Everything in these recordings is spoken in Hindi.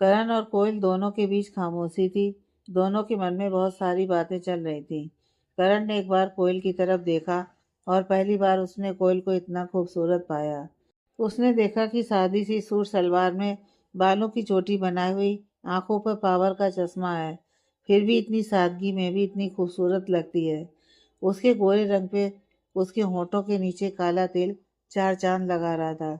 करण और कोयल दोनों के बीच खामोशी थी। दोनों के मन में बहुत सारी बातें चल रही थी। करण ने एक बार कोयल की तरफ देखा और पहली बार उसने कोयल को इतना खूबसूरत पाया। उसने देखा कि सादी सी सूट सलवार में बालों की चोटी बनाई हुई, आंखों पर पावर का चश्मा है, फिर भी इतनी सादगी में भी इतनी खूबसूरत लगती है। उसके गोरे रंग पे उसके होठों के नीचे काला तिल चार चांद लगा रहा था।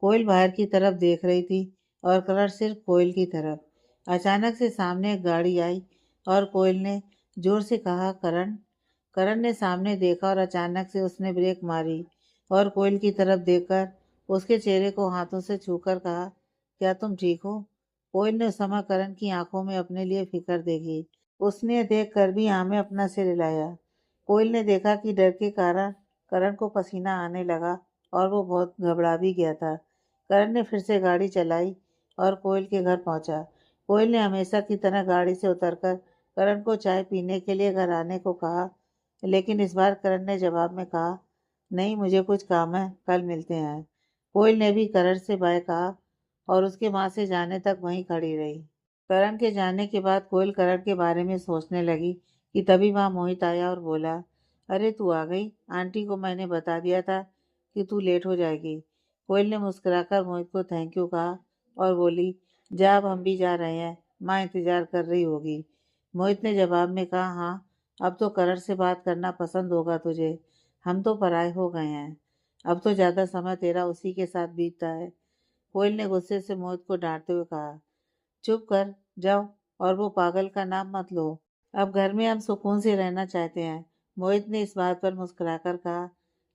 कोयल बाहर की तरफ देख रही थी और करण सिर्फ कोयल की तरफ। अचानक से सामने एक गाड़ी आई और कोयल ने जोर से कहा, करण। करण ने सामने देखा और अचानक से उसने ब्रेक मारी और कोयल की तरफ देखकर उसके चेहरे को हाथों से छूकर कहा, क्या तुम ठीक हो? कोयल ने उस समय करण की आंखों में अपने लिए फिक्र देखी। उसने देख कर भी हाँ में अपना सिर हिलाया। कोयल ने देखा कि डर के कारण करण को पसीना आने लगा और वो बहुत घबरा भी गया था। करण ने फिर से गाड़ी चलाई और कोयल के घर पहुंचा। कोयल ने हमेशा की तरह गाड़ी से उतरकर करण को चाय पीने के लिए घर आने को कहा, लेकिन इस बार करण ने जवाब में कहा, नहीं, मुझे कुछ काम है, कल मिलते हैं। कोयल ने भी करण से बाय कहा और उसके वहां से जाने तक वहीं खड़ी रही। करण के जाने के बाद कोयल करण के बारे में सोचने लगी कि तभी वहां मोहित आया और बोला, अरे तू आ गई। आंटी को मैंने बता दिया था कि तू लेट हो जाएगी। कोयल ने मुस्कुराकर मोहित को थैंक यू कहा और बोली, जा, अब हम भी जा रहे हैं, माँ इंतजार कर रही होगी। मोहित ने जवाब में कहा, हाँ, अब तो करण से बात करना पसंद होगा तुझे। हम तो पराए हो गए हैं। अब तो ज्यादा समय तेरा उसी के साथ बीतता है। कोयल ने गुस्से से मोहित को डांटते हुए कहा, चुप कर जाओ और वो पागल का नाम मत लो। अब घर में हम सुकून से रहना चाहते हैं। मोहित ने इस बात पर मुस्कुराकर कहा,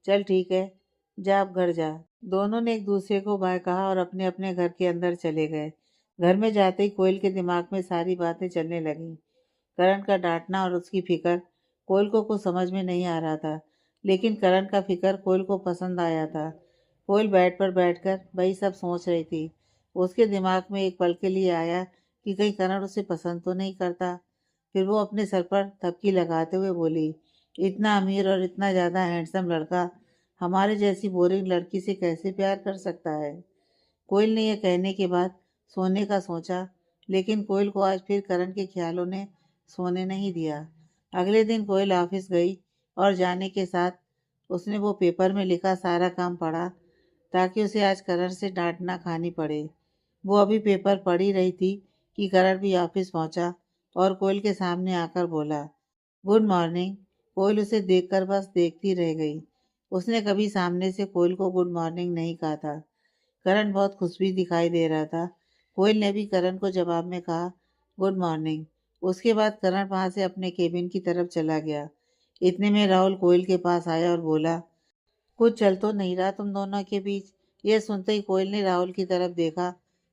चल ठीक है, जा अब घर जा। दोनों ने एक दूसरे को बाय कहा और अपने अपने घर के अंदर चले गए। घर में जाते ही कोयल के दिमाग में सारी बातें चलने लगीं। करण का डांटना और उसकी फिक्र कोयल को कुछ समझ में नहीं आ रहा था, लेकिन करण का फिक्र कोयल को पसंद आया था। कोयल बेड पर बैठकर वही सब सोच रही थी। उसके दिमाग में एक पल के लिए आया कि कहीं करण उसे पसंद तो नहीं करता। फिर वो अपने सर पर थपकी लगाते हुए बोली, इतना अमीर और इतना ज़्यादा हैंडसम लड़का हमारे जैसी बोरिंग लड़की से कैसे प्यार कर सकता है? कोयल ने यह कहने के बाद सोने का सोचा, लेकिन कोयल को आज फिर करण के ख्यालों ने सोने नहीं दिया। अगले दिन कोयल ऑफिस गई और जाने के साथ उसने वो पेपर में लिखा सारा काम पढ़ा ताकि उसे आज करण से डांट ना खानी पड़े। वो अभी पेपर पढ़ ही रही थी कि करण भी ऑफिस पहुंचा और कोयल के सामने आकर बोला, गुड मॉर्निंग। कोयल उसे देखकर बस देखती रह गई। उसने कभी सामने से कोयल को गुड मॉर्निंग नहीं कहा था। करण बहुत खुश भी दिखाई दे रहा था। कोयल ने भी करण को जवाब में कहा, गुड मॉर्निंग। उसके बाद करण वहां से अपने केबिन की तरफ चला गया। इतने में राहुल कोयल के पास आया और बोला, कुछ चल तो नहीं रहा तुम दोनों के बीच? यह सुनते ही कोयल ने राहुल की तरफ देखा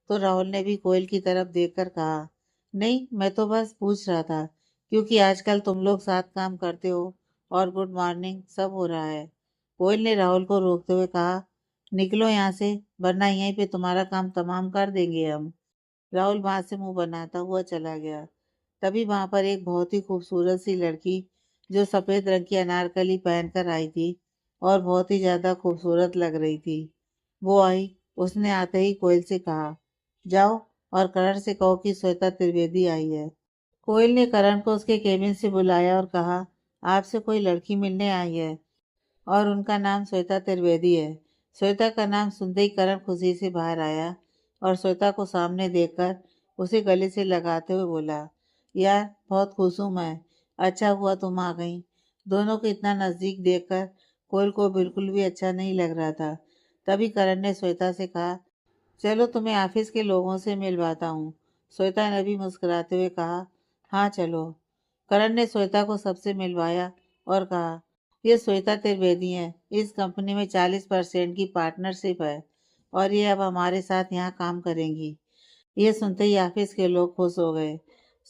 तो राहुल ने भी कोयल की तरफ देखकर कहा, नहीं, मैं तो बस पूछ रहा था क्योंकि आजकल तुम लोग साथ काम करते हो और गुड मॉर्निंग सब हो रहा है। कोयल ने राहुल को रोकते हुए कहा, निकलो यहाँ से, वरना यहीं पे तुम्हारा काम तमाम कर देंगे हम। राहुल वहां से मुंह बनाता हुआ चला गया। तभी वहां पर एक बहुत ही खूबसूरत सी लड़की जो सफेद रंग की अनारकली पहनकर आई थी और बहुत ही ज्यादा खूबसूरत लग रही थी, वो आई। उसने आते ही कोयल से कहा, जाओ और करण से कहो कि श्वेता त्रिवेदी आई है। कोयल ने करण को उसके केबिन से बुलाया और कहा, आपसे कोई लड़की मिलने आई है और उनका नाम श्वेता त्रिवेदी है। श्वेता का नाम सुनते ही करण खुशी से बाहर आया और श्वेता को सामने देखकर उसे गले से लगाते हुए बोला, यार बहुत खुश हूँ मैं, अच्छा हुआ तुम आ गई। दोनों को इतना नजदीक देखकर कोयल को बिल्कुल भी अच्छा नहीं लग रहा था। तभी करण ने श्वेता से कहा, चलो तुम्हें ऑफिस के लोगों से मिलवाता हूँ। श्वेता ने भी मुस्कुराते हुए कहा, हाँ चलो। करण ने श्वेता को सबसे मिलवाया और कहा, ये श्वेता त्रिवेदी है, इस कंपनी में 40% की पार्टनरशिप है और ये अब हमारे साथ यहाँ काम करेंगी। ये सुनते ही ऑफिस के लोग खुश हो गए।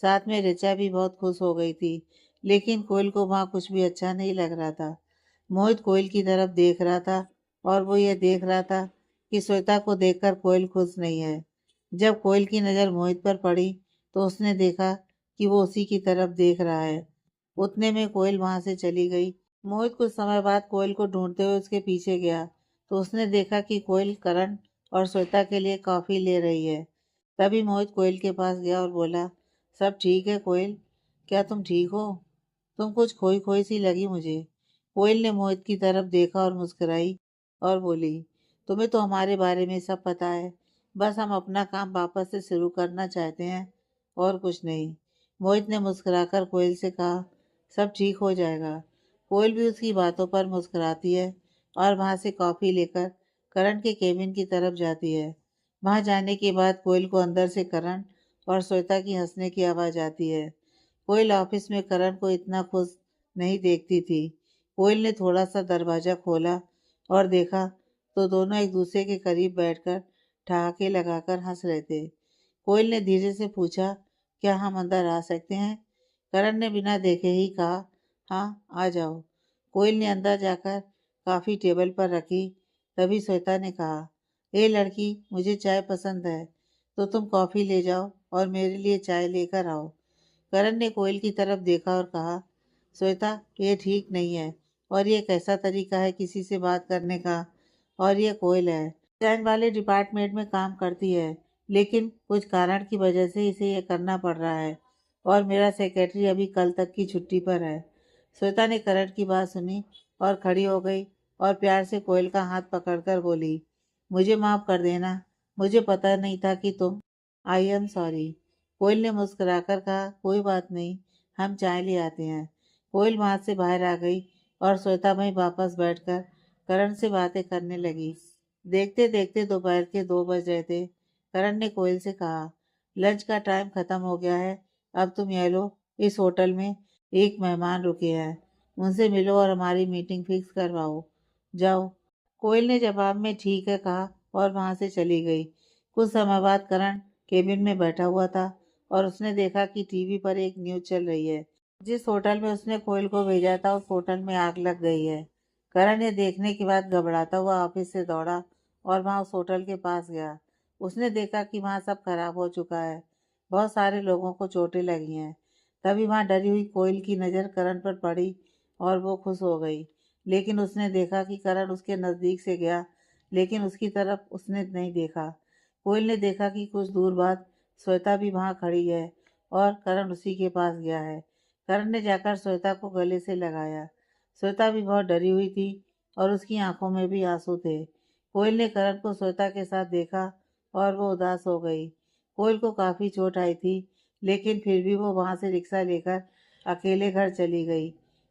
साथ में ऋचा भी बहुत खुश हो गई थी, लेकिन कोयल को वहाँ कुछ भी अच्छा नहीं लग रहा था। मोहित कोयल की तरफ देख रहा था और वो ये देख रहा था कि श्वेता को देखकर कोयल खुश नहीं है। जब कोयल की नज़र मोहित पर पड़ी तो उसने देखा कि वो उसी की तरफ देख रहा है। उतने में कोयल वहां से चली गई। मोहित कुछ समय बाद कोयल को ढूंढते हुए उसके पीछे गया तो उसने देखा कि कोयल करण और श्वेता के लिए कॉफी ले रही है। तभी मोहित कोयल के पास गया और बोला, सब ठीक है कोयल, क्या तुम ठीक हो? तुम कुछ खोई खोई सी लगी मुझे। कोयल ने मोहित की तरफ देखा और मुस्कुराई और बोली, तुम्हें तो हमारे बारे में सब पता है, बस हम अपना काम वापस से शुरू करना चाहते हैं और कुछ नहीं। मोहित ने मुस्कुराकर कोयल से कहा, सब ठीक हो जाएगा। कोयल भी उसकी बातों पर मुस्कुराती है और वहां से कॉफी लेकर करण के केबिन की तरफ जाती है। वहां जाने के बाद कोयल को अंदर से करण और श्वेता की हंसने की आवाज आती है। कोयल ऑफिस में करण को इतना खुश नहीं देखती थी। कोयल ने थोड़ा सा दरवाजा खोला और देखा तो दोनों एक दूसरे के करीब बैठकर ठहाके लगाकर हंस रहे थे। कोयल ने धीरे से पूछा, क्या हम अंदर आ सकते हैं? करण ने बिना देखे ही कहा, हाँ आ जाओ। कोयल ने अंदर जाकर कॉफी टेबल पर रखी। तभी श्वेता ने कहा, ए लड़की, मुझे चाय पसंद है, तो तुम कॉफी ले जाओ और मेरे लिए चाय लेकर आओ। करण ने कोयल की तरफ देखा और कहा, श्वेता, ये ठीक नहीं है और ये कैसा तरीका है किसी से बात करने का? और ये कोयल है, डिजाइन वाले डिपार्टमेंट में काम करती है, लेकिन कुछ कारण की वजह से इसे ये करना पड़ रहा है और मेरा सेक्रेटरी अभी कल तक की छुट्टी पर है। श्वेता ने करण की बात सुनी और खड़ी हो गई और प्यार से कोयल का हाथ पकड़कर बोली, मुझे माफ कर देना, मुझे पता नहीं था कि तुम। I am sorry. कोयल ने मुस्कुराकर कहा, कोई बात नहीं, हम चाय ले आते हैं। कोयल वहां से बाहर आ गई और श्वेता वहीं वापस बैठकर करण से बातें करने लगी। देखते देखते दोपहर के 2 बज रहे थे। करण ने कोयल से कहा, लंच का टाइम खत्म हो गया है, अब तुम यह लो, इस होटल में एक मेहमान रुके हैं, उनसे मिलो और हमारी मीटिंग फिक्स करवाओ, जाओ। कोयल ने जवाब में ठीक है कहा और वहां से चली गई। कुछ समय बाद करण केबिन में बैठा हुआ था और उसने देखा कि टीवी पर एक न्यूज चल रही है। जिस होटल में उसने कोयल को भेजा था उस होटल में आग लग गई है। करण ये देखने के बाद घबराता हुआ ऑफिस से दौड़ा और वहां उस होटल के पास गया। उसने देखा कि वहां सब खराब हो चुका है, बहुत सारे लोगों को चोटें लगी हैं। तभी वहां डरी हुई कोयल की नज़र करण पर पड़ी और वो खुश हो गई। लेकिन उसने देखा कि करण उसके नज़दीक से गया, लेकिन उसकी तरफ उसने नहीं देखा। कोयल ने देखा कि कुछ दूर बाद श्वेता भी वहां खड़ी है और करण उसी के पास गया है। करण ने जाकर श्वेता को गले से लगाया। श्वेता भी बहुत डरी हुई थी और उसकी आंखों में भी आंसू थे। कोयल ने करण को श्वेता के साथ देखा और वो उदास हो गई। कोयल को काफी चोट आई थी, लेकिन फिर भी वो वहां से रिक्शा लेकर अकेले घर चली गई।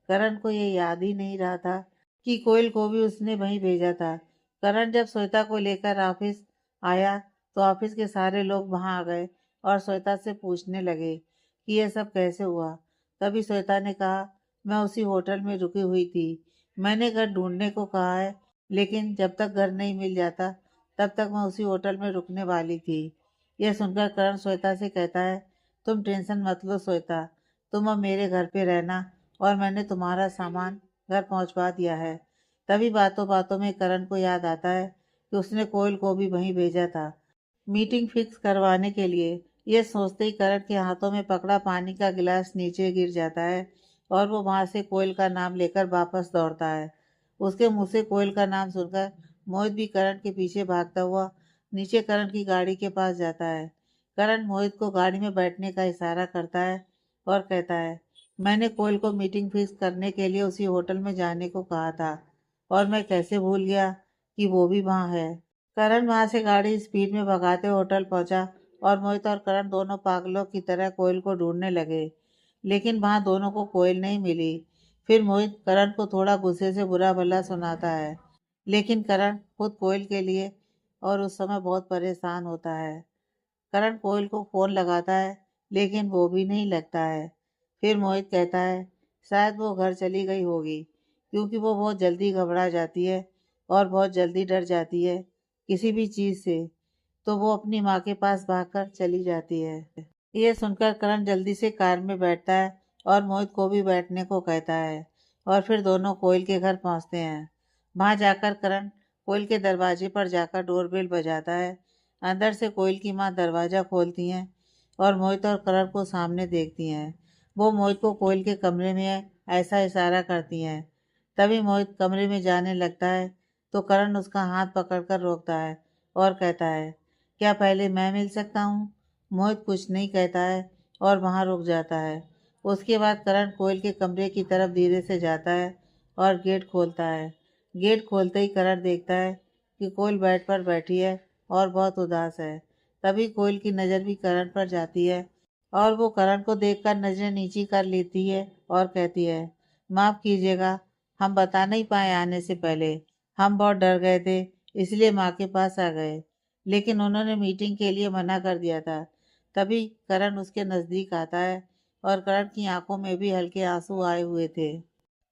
करण को ये याद ही नहीं रहा था कि कोयल को भी उसने वहीं भेजा था। करण जब श्वेता को लेकर ऑफिस आया तो ऑफिस के सारे लोग वहां आ गए और श्वेता से पूछने लगे कि यह सब कैसे हुआ। तभी श्वेता ने कहा, मैं उसी होटल में रुकी हुई थी, मैंने घर ढूंढने को कहा है, लेकिन जब तक घर नहीं मिल जाता तब तक मैं उसी होटल में रुकने वाली थी। यह सुनकर करण श्वेता से कहता है, तुम टेंशन मत लो श्वेता, तुम अब मेरे घर पे रहना और मैंने तुम्हारा सामान घर पहुंचवा दिया है। तभी बातों बातों में करण को याद आता है कि उसने कोयल को भी वहीं भेजा था मीटिंग फिक्स करवाने के लिए। यह सोचते ही करण के हाथों में पकड़ा पानी का गिलास नीचे गिर जाता है और वो वहां से कोयल का नाम लेकर वापस दौड़ता है। उसके मुंह से कोयल का नाम सुनकर मोहित भी करण के पीछे भागता हुआ नीचे करण की गाड़ी के पास जाता है। करण मोहित को गाड़ी में बैठने का इशारा करता है और कहता है, मैंने कोयल को मीटिंग फिक्स करने के लिए उसी होटल में जाने को कहा था और मैं कैसे भूल गया कि वो भी वहां है। करण वहां से गाड़ी स्पीड में भगाते होटल पहुंचा और मोहित और करण दोनों पागलों की तरह कोयल को ढूंढने लगे, लेकिन वहां दोनों को कोयल नहीं मिली। फिर मोहित करण को थोड़ा गुस्से से बुरा भला सुनाता है, लेकिन करण खुद कोयल के लिए और उस समय बहुत परेशान होता है। करण कोयल को फोन लगाता है, लेकिन वो भी नहीं लगता है। फिर मोहित कहता है, शायद वो घर चली गई होगी, क्योंकि वो बहुत जल्दी घबरा जाती है और बहुत जल्दी डर जाती है किसी भी चीज से, तो वो अपनी माँ के पास भागकर चली जाती है। ये सुनकर करण जल्दी से कार में बैठता है और मोहित को भी बैठने को कहता है और फिर दोनों कोयल के घर पहुंचते हैं। वहां जाकर करण कोयल के दरवाजे पर जाकर डोरबेल बजाता है। अंदर से कोयल की माँ दरवाजा खोलती हैं और मोहित और करण को सामने देखती हैं। वो मोहित को कोयल के कमरे में ऐसा इशारा करती हैं। तभी मोहित कमरे में जाने लगता है तो करण उसका हाथ पकड़कर रोकता है और कहता है, क्या पहले मैं मिल सकता हूँ? मोहित कुछ नहीं कहता है और वहाँ रुक जाता है। उसके बाद करण कोयल के कमरे की तरफ धीरे से जाता है और गेट खोलता है। गेट खोलते ही करण देखता है कि कोयल बेड पर बैठी है और बहुत उदास है। तभी कोयल की नज़र भी करण पर जाती है और वो करण को देखकर नज़रें नीची कर लेती है और कहती है, माफ़ कीजिएगा, हम बता नहीं पाए आने से पहले। हम बहुत डर गए थे, इसलिए माँ के पास आ गए, लेकिन उन्होंने मीटिंग के लिए मना कर दिया था। तभी करण उसके नज़दीक आता है और करण की आंखों में भी हल्के आंसू आए हुए थे।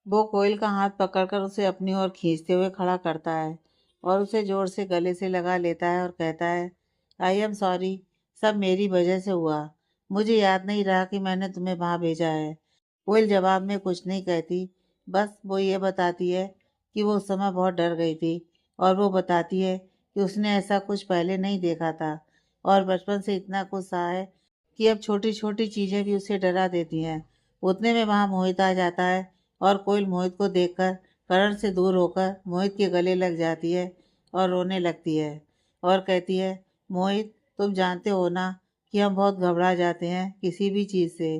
वो कोयल का हाथ पकड़कर उसे अपनी ओर खींचते हुए खड़ा करता है और उसे जोर से गले से लगा लेता है और कहता है, आई एम सॉरी, सब मेरी वजह से हुआ। मुझे याद नहीं रहा कि मैंने तुम्हें वहाँ भेजा है। कोयल जवाब में कुछ नहीं कहती, बस वो ये बताती है कि वो उस समय बहुत डर गई थी और वो बताती है कि उसने ऐसा कुछ पहले नहीं देखा था और बचपन से इतना कुछ सहा है कि अब छोटी छोटी चीज़ें भी उसे डरा देती हैं। उतने में वहाँ मोहित आ जाता है और कोयल मोहित को देखकर करण से दूर होकर मोहित के गले लग जाती है और रोने लगती है और कहती है, मोहित, तुम जानते हो ना कि हम बहुत घबरा जाते हैं किसी भी चीज़ से।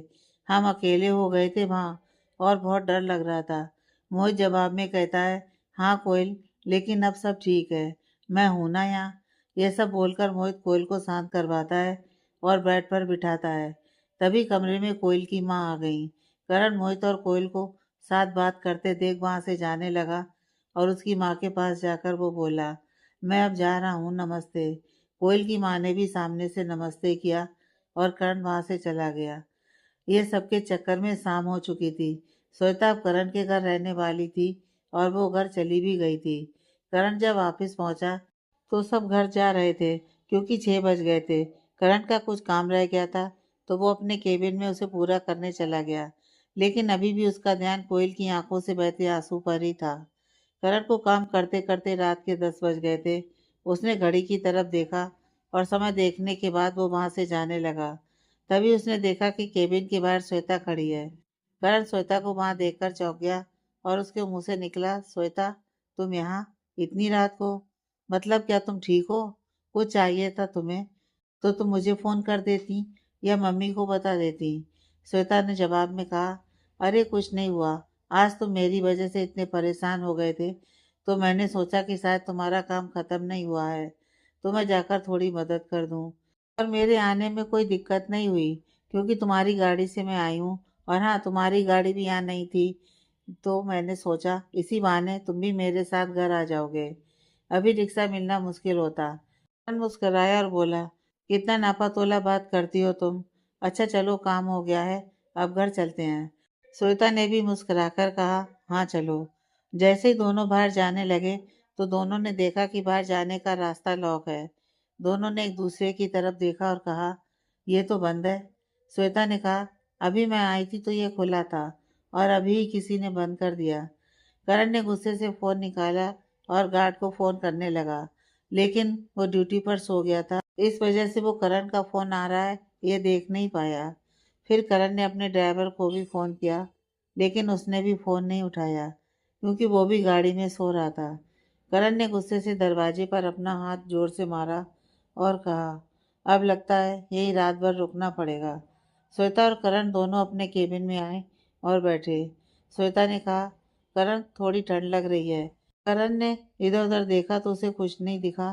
हम अकेले हो गए थे वहाँ और बहुत डर लग रहा था। मोहित जवाब में कहता है, हाँ कोयल, लेकिन अब सब ठीक है, मैं हूं ना यहाँ। यह सब बोलकर मोहित कोयल को शांत करवाता है और बेड पर बिठाता है। तभी कमरे में कोयल की माँ आ गई। करण मोहित और कोयल को साथ बात करते देख वहां से जाने लगा और उसकी माँ के पास जाकर वो बोला, मैं अब जा रहा हूँ, नमस्ते। कोयल की माँ ने भी सामने से नमस्ते किया और करण वहां से चला गया। ये सबके चक्कर में शाम हो चुकी थी। श्वेता अब करण के घर रहने वाली थी और वो घर चली भी गई थी। करण जब वापस पहुंचा तो सब घर जा रहे थे क्योंकि 6 बज गए थे। करण का कुछ काम रह गया था तो वो अपने केबिन में उसे पूरा करने चला गया, लेकिन अभी भी उसका ध्यान कोयल की आंखों से बहते आंसू पर ही था। करण को काम करते करते रात के 10 बज गए थे। उसने घड़ी की तरफ देखा और समय देखने के बाद वो वहां से जाने लगा। तभी उसने देखा कि केबिन के बाहर श्वेता खड़ी है। करण श्वेता को वहां देखकर चौंक गया और उसके मुंह से निकला, श्वेता, तुम यहाँ इतनी रात को? मतलब क्या तुम ठीक हो? कुछ चाहिए था तुम्हें तो तुम मुझे फोन कर देती या मम्मी को बता देती। श्वेता ने जवाब में कहा, अरे कुछ नहीं हुआ, आज तुम मेरी वजह से इतने परेशान हो गए थे तो मैंने सोचा कि शायद तुम्हारा काम खत्म नहीं हुआ है तो मैं जाकर थोड़ी मदद कर दूं। और मेरे आने में कोई दिक्कत नहीं हुई क्योंकि तुम्हारी गाड़ी से मैं आई हूँ। और हाँ, तुम्हारी गाड़ी भी यहाँ नहीं थी तो मैंने सोचा इसी बहाने तुम भी मेरे साथ घर आ जाओगे। अभी रिक्शा मिलना मुश्किल होता। करण मुस्कुराया और बोला, कितना नापातोला बात करती हो तुम। अच्छा चलो, काम हो गया है, अब घर चलते हैं। श्वेता ने भी मुस्कुराकर कहा, हाँ चलो। जैसे ही दोनों बाहर जाने लगे तो दोनों ने देखा कि बाहर जाने का रास्ता लॉक है। दोनों ने एक दूसरे की तरफ देखा और कहा, ये तो बंद है। श्वेता ने कहा, अभी मैं आई थी तो ये खुला था और अभी ही किसी ने बंद कर दिया। करण ने गुस्से से फोन निकाला और गार्ड को फोन करने लगा, लेकिन वो ड्यूटी पर सो गया था। इस वजह से वो करण का फोन आ रहा है ये देख नहीं पाया। फिर करण ने अपने ड्राइवर को भी फोन किया, लेकिन उसने भी फोन नहीं उठाया क्योंकि वो भी गाड़ी में सो रहा था। करण ने गुस्से से दरवाजे पर अपना हाथ जोर से मारा और कहा, अब लगता है यही रात भर रुकना पड़ेगा। श्वेता और करण दोनों अपने केबिन में आए और बैठे। श्वेता ने कहा, करण, थोड़ी ठंड लग रही है। करण ने इधर उधर देखा तो उसे कुछ नहीं दिखा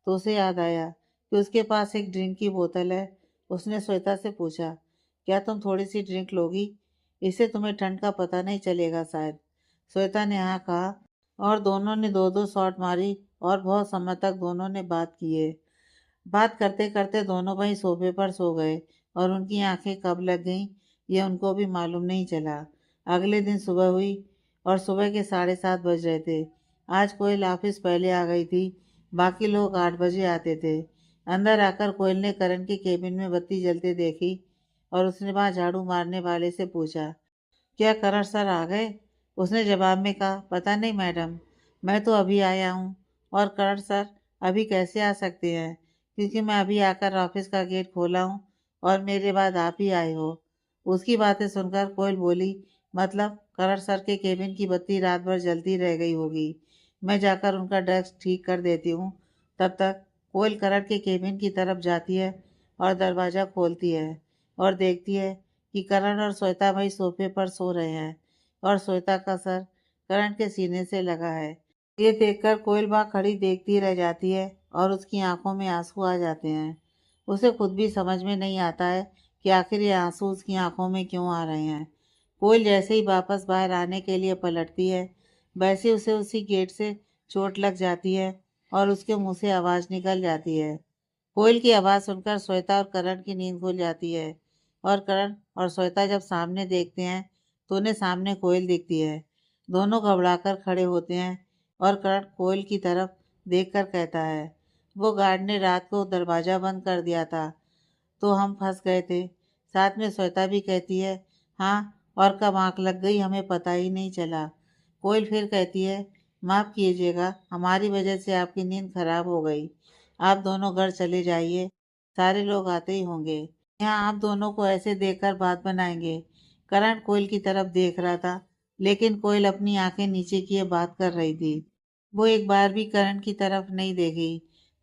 तो उसे याद आया कि उसके पास एक ड्रिंक की बोतल है। उसने श्वेता से पूछा, क्या तुम थोड़ी सी ड्रिंक लोगी? इससे तुम्हें ठंड का पता नहीं चलेगा शायद। श्वेता ने हाँ कहा और दोनों ने दो दो शॉट मारी और बहुत समय तक दोनों ने बात किए। बात करते करते दोनों वहीं सोफे पर सो गए और उनकी आंखें कब लग गईं ये उनको भी मालूम नहीं चला। अगले दिन सुबह हुई और सुबह के 7:30 बज रहे थे। आज कोयल ऑफिस पहले आ गई थी, बाकी लोग 8 बजे आते थे। अंदर आकर कोयल ने करण के केबिन में बत्ती जलते देखी और उसने वहां झाड़ू मारने वाले से पूछा, क्या करण सर आ गए? उसने जवाब में कहा, पता नहीं मैडम, मैं तो अभी आया हूँ। और करण सर अभी कैसे आ सकते हैं क्योंकि मैं अभी आकर ऑफिस का गेट खोला हूँ और मेरे बाद आप ही आए हो। उसकी बातें सुनकर कोयल बोली, मतलब करण सर के केबिन की बत्ती रात भर जलती रह गई होगी। मैं जाकर उनका डेस्क ठीक कर देती हूँ। तब तक कोयल करण के केबिन की तरफ जाती है और दरवाज़ा खोलती है और देखती है कि करण और श्वेता भाई सोफे पर सो रहे हैं और श्वेता का सर करण के सीने से लगा है। ये देखकर कोयल माँ खड़ी देखती रह जाती है और उसकी आंखों में आंसू आ जाते हैं। उसे खुद भी समझ में नहीं आता है कि आखिर ये आंसू उसकी आंखों में क्यों आ रहे हैं। कोयल जैसे ही वापस बाहर आने के लिए पलटती है, वैसे उसे उसी गेट से चोट लग जाती है और उसके मुंह से आवाज़ निकल जाती है। कोयल की आवाज़ सुनकर श्वेता और करण की नींद खुल जाती है और करण और श्वेता जब सामने देखते हैं तो उन्हें सामने कोयल दिखती है। दोनों घबराकर खड़े होते हैं और करण कोयल की तरफ देखकर कहता है, वो गार्ड ने रात को दरवाज़ा बंद कर दिया था तो हम फंस गए थे। साथ में श्वेता भी कहती है, हाँ, और कब आँख लग गई हमें पता ही नहीं चला। कोयल फिर कहती है, माफ़ कीजिएगा, हमारी वजह से आपकी नींद खराब हो गई। आप दोनों घर चले जाइए, सारे लोग आते ही होंगे। यहाँ आप दोनों को ऐसे देखकर बात बनाएंगे। करण कोयल की तरफ देख रहा था, लेकिन कोयल अपनी आंखें नीचे किए बात कर रही थी। वो एक बार भी करण की तरफ नहीं देखी।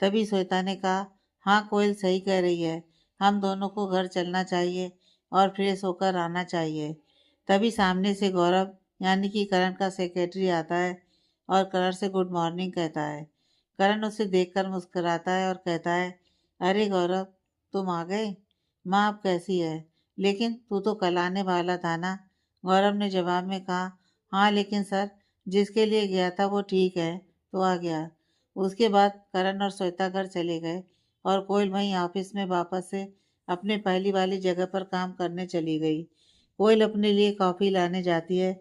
तभी श्वेता ने कहा, हाँ, कोयल सही कह रही है, हम दोनों को घर चलना चाहिए और फ्रेश होकर आना चाहिए। तभी सामने से गौरव यानी कि करण का सेक्रेटरी आता है और करण से गुड मॉर्निंग कहता है। करण उसे देखकर मुस्कुराता है और कहता है, अरे गौरव, तुम आ गए। माँ अब कैसी है? लेकिन तू तो कल आने वाला था ना? गौरव ने जवाब में कहा, हाँ लेकिन सर, जिसके लिए गया था वो ठीक है तो आ गया। उसके बाद करण और श्वेता घर चले गए और कोयल वहीं ऑफिस में वापस से अपने पहली वाली जगह पर काम करने चली गई। कोयल अपने लिए कॉफ़ी लाने जाती है,